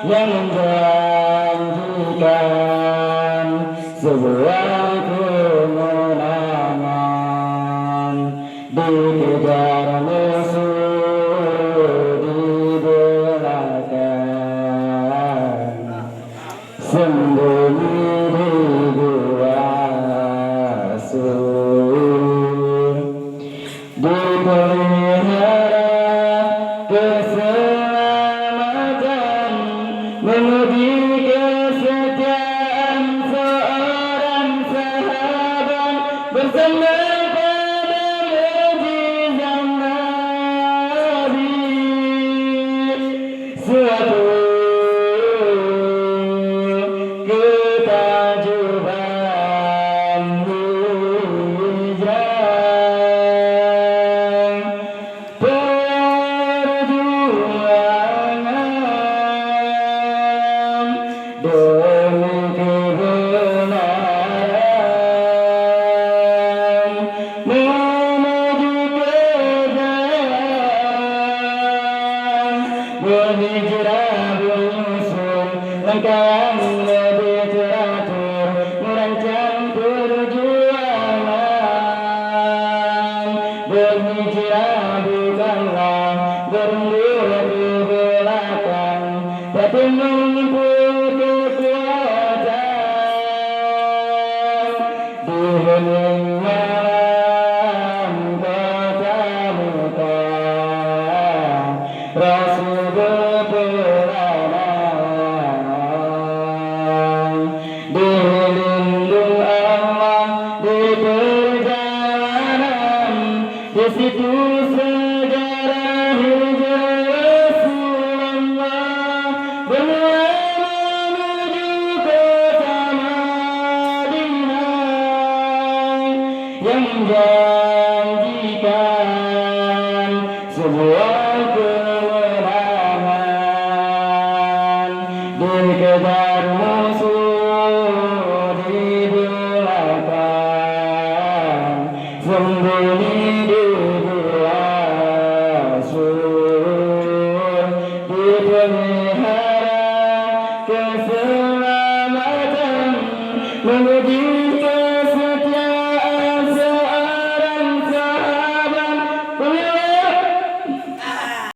yang menjanjikan sebuah kemenangan, dikejar musuh di belakang, sembunyi di gua sur, dipelihara keselamatan, menguji kesetiaan seorang sahabat bersama pada mukjizat Nabi. Suatu ketajuban hijrah, perjuangan demi kebenaran, menuju kejayaan, berhijrah menyusun rangkaian lebih teratur, merancang perjuangan. Berhijrah bukanlah bermundur ke belakang, tapi mengumpul kekuatan di hening malam kota Mekah. Rasul berpelana dilindung Allah di perjalanan, di situ sejarah hijrah Rasulullah berlari menuju kota Madinah yang menjanjikan sebuah kemenangan, dikejar musuh di belakang, sembunyi di gua sur, dipelihara keselamatan, menuju